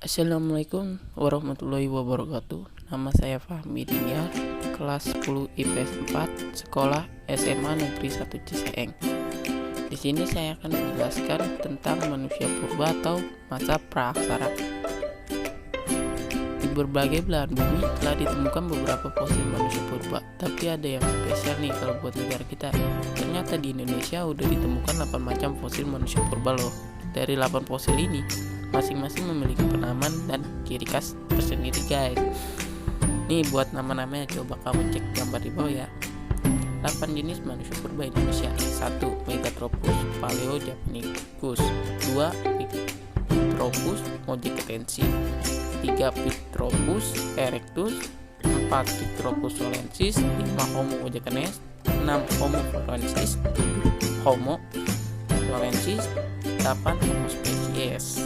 Assalamualaikum warahmatullahi wabarakatuh. Nama saya Fahmi Diniar, kelas 10 IPS 4, sekolah SMA Negeri 1 Ciseeng. Di sini saya akan menjelaskan tentang manusia purba atau masa praaksara. Di berbagai belahan bumi telah ditemukan beberapa fosil manusia purba, tapi ada yang spesial nih kalau buat negara kita. Ternyata di Indonesia udah ditemukan 8 macam fosil manusia purba loh. Dari 8 fosil ini, masing-masing memiliki penamaan dan ciri khas tersendiri guys. Nih buat nama-namanya, coba kamu cek gambar di bawah ya. 8 jenis manusia purba Indonesia. 1. Megatropus Paleojavanicus. 2. Pictropus mojicatensis. 3. Pictropus erectus. 4. Pictropus solensis. 5. Homo erectus. 6. Homo florensis. 7. Homo florensis. 8. Homo spesies.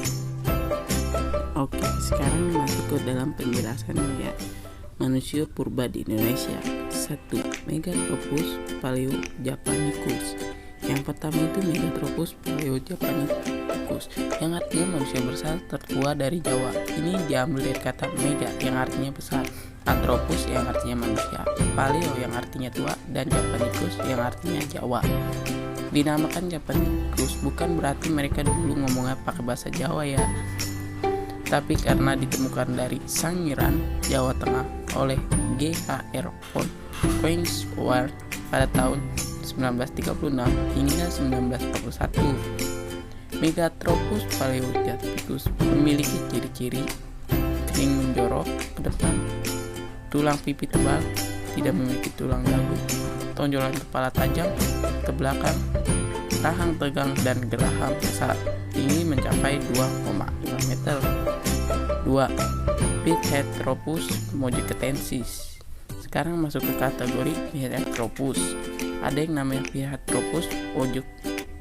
Oke, sekarang masuk ke dalam penjelasannya ya. Manusia purba di Indonesia. 1. Megatropus Paleojavanicus. Yang pertama itu Megatropus Paleojavanicus, yang artinya manusia besar tertua dari Jawa. Ini diambil dari kata mega yang artinya besar, Anthropus yang artinya manusia, Paleo yang artinya tua, dan Javanicus yang artinya Jawa. Dinamakan Javanicus bukan berarti mereka dulu ngomongnya pakai bahasa Jawa ya, tapi karena ditemukan dari Sangiran, Jawa Tengah oleh G.H.R. von Koenigswald pada tahun 1936 hingga 1941. Megatropus Paleojavanicus memiliki ciri-ciri kening menjorok ke depan, tulang pipi tebal, tidak memiliki tulang dagu, tonjolan kepala tajam ke belakang, rahang tegang, dan geraham besar. Tinggi mencapai 2,5 meter. 2. Pithecanthropus mojicatensis. Sekarang masuk ke kategori Pithecanthropus. Ada yang namanya Pithecanthropus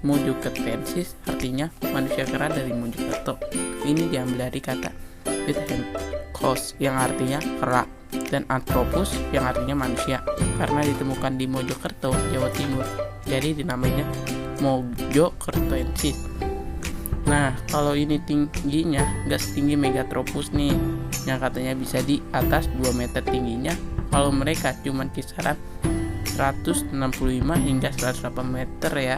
mojicatensis, artinya manusia kera dari Mojokerto. Ini diambil dari kata Pithecanthropus yang artinya kera, dan Anthropus yang artinya manusia, karena ditemukan di Mojokerto, Jawa Timur. Jadi dinamainya Mojokertoensis. Nah, kalau ini tingginya nggak setinggi Megatropus nih, yang katanya bisa di atas 2 meter tingginya. Kalau mereka cuma kisaran 165 hingga 108 meter ya.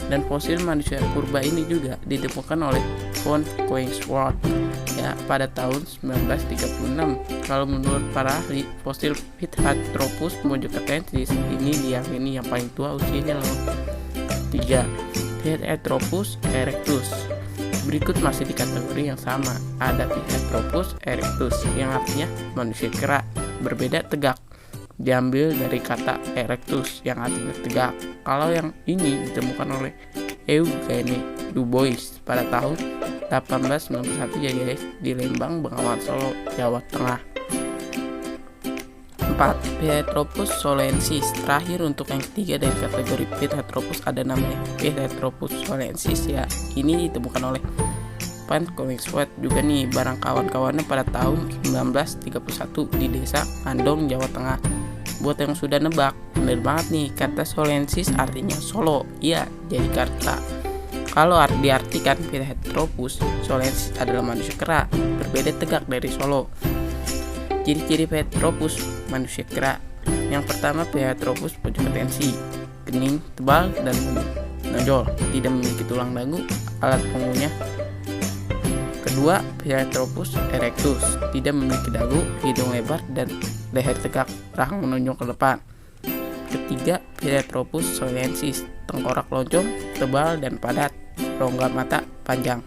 Dan fosil manusia purba ini juga ditemukan oleh von Koenigswald ya pada tahun 1936. Kalau menurut para ahli, fosil Pithecanthropus mojicatensis ini diyakini yang paling tua usianya loh. 3. Pithecanthropus erectus. Berikut masih di kategori yang sama. Ada Pithecanthropus erectus yang artinya manusia kera, berbeda tegak. Diambil dari kata erectus yang artinya tegak. Kalau yang ini ditemukan oleh Eugene Dubois pada tahun 1891 ya guys, di Lembang, Bengawan Solo, Jawa Tengah. 4. Pithecanthropus solensis. Terakhir untuk yang ketiga dari kategori Pithecanthropus ada namanya Pithecanthropus solensis ya. Ini ditemukan oleh von Koenigswald juga nih barang kawan-kawannya pada tahun 1931 di desa Andong, Jawa Tengah. Buat yang sudah nebak, bener banget nih, kata solensis artinya Solo. Iya, jadi kata kalau diartikan Pithecanthropus solensis adalah manusia kera, berbeda tegak dari Solo. Ciri-ciri Pithecanthropus manusia kera. Yang pertama, Pithecanthropus mojicatensis, kening tebal dan menonjol, tidak memiliki tulang dagu, alat punggungnya. Kedua, Pithecanthropus erectus, tidak memiliki dagu, hidung lebar, dan leher tegak, rahang menonjol ke depan. Ketiga, Pithecanthropus solensis, tengkorak lonjong, tebal dan padat, rongga mata panjang.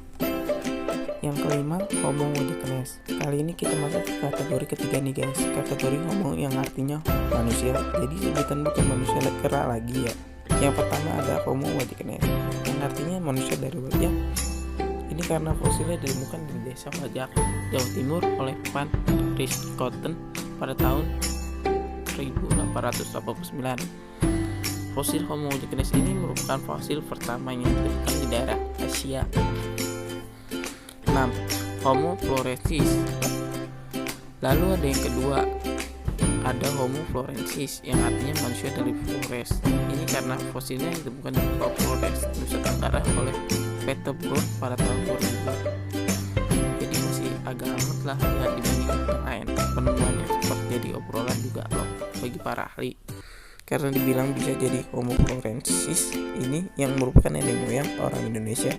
Yang kelima, Homo mojicatensis. Kali ini kita masuk ke kategori ketiga nih guys, kategori Homo yang artinya manusia. Jadi sebutan bukan manusia kera lagi ya. Yang pertama ada Homo mojicatensis, yang artinya manusia dari wajah. Ini karena fosilnya ditemukan di desa Wajak, Jawa Timur oleh Van Richthofen pada tahun 1889. Fosil Homo mojicatensis ini merupakan fosil pertama yang ditemukan di daerah Asia. 6. Homo florensis. Lalu ada yang kedua, ada Homo florensis yang artinya manusia dari Flores. Ini karena fosilnya ditemukan di Pulau Flores, Nusa Tenggara oleh Peter Brown pada tahun 2000. Jadi masih agak amat lah ya dibanding yang lain. Penemuannya sempat jadi obrolan juga loh bagi para ahli, karena dibilang bisa jadi Homo florensis ini yang merupakan nenek moyang orang Indonesia.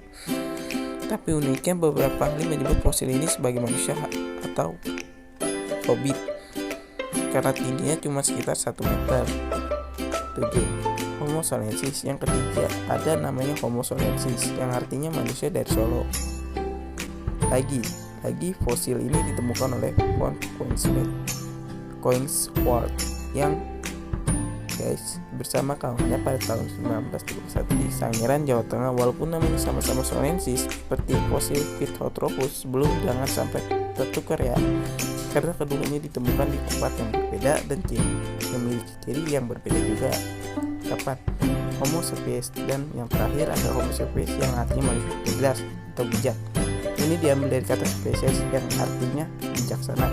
Tapi uniknya beberapa ahli menyebut fosil ini sebagai manusia atau hobbit karena tingginya cuma sekitar 1 meter. 7. Homo solensis. Yang ketiga, ada namanya Homo solensis yang artinya manusia dari Solo. Lagi fosil ini ditemukan oleh von Koenigswald yang bersama kawannya pada tahun 1931 di Sangiran, Jawa Tengah. Walaupun namanya sama-sama solensis seperti fosil Pithecanthropus, belum jangan sampai tertukar ya, karena keduanya ditemukan di tempat yang berbeda dan memiliki ciri yang berbeda juga. Kapan? Homo sapiens, dan yang terakhir ada Homo sapiens yang artinya manusia cerdas atau bijak. Ini diambil dari kata spesies yang artinya bijaksana.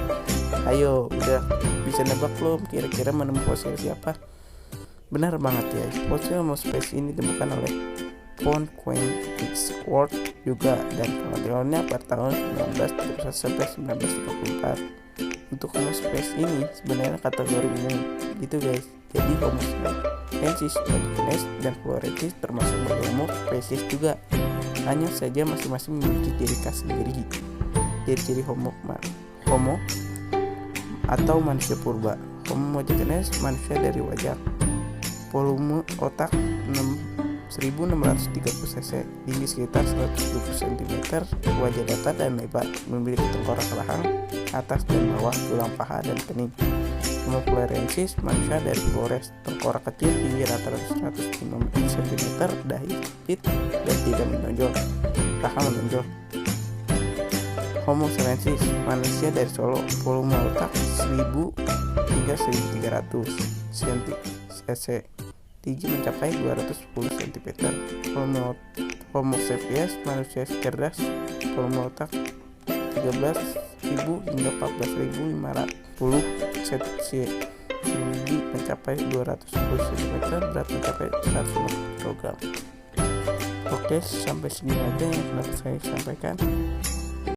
Ayo, udah bisa nebak belum kira-kira menemukan fosil siapa? Benar banget ya, fosil Homo sapiens ini ditemukan oleh von Koenigswald juga dan kawan-kawannya pada tahun 1931 sampai 1934. Untuk Homo sapiens ini sebenarnya kategori umum gitu guys. Jadi Homo sapiens, Hodgkiness, dan Florensis termasuk Homo spesies juga. Hanya saja masing-masing memiliki ciri khas sendiri. Ciri-ciri Homo atau manusia purba. Homo Hodgkiness manusia dari wajah, volume otak 1630 cc, tinggi sekitar 120 cm, wajah datar dan lebar, memiliki tengkorak rahang atas dan bawah, tulang paha dan kening. Homo florensis manusia dari Flores, tengkorak kecil, tinggi rata-rata 105 cm, dahi sempit dan tidak menonjol, rahang menonjol. Homo solensis manusia dari Solo, volume otak 1000 hingga 1300 cc, tinggi mencapai 210 cm. Homo sapiens manusia cerdas, volume otak 13.000 hingga 14.550 cc, tinggi mencapai 210 cm, berat mencapai 150 kg. Oke, sampai sini aja yang dapat saya sampaikan.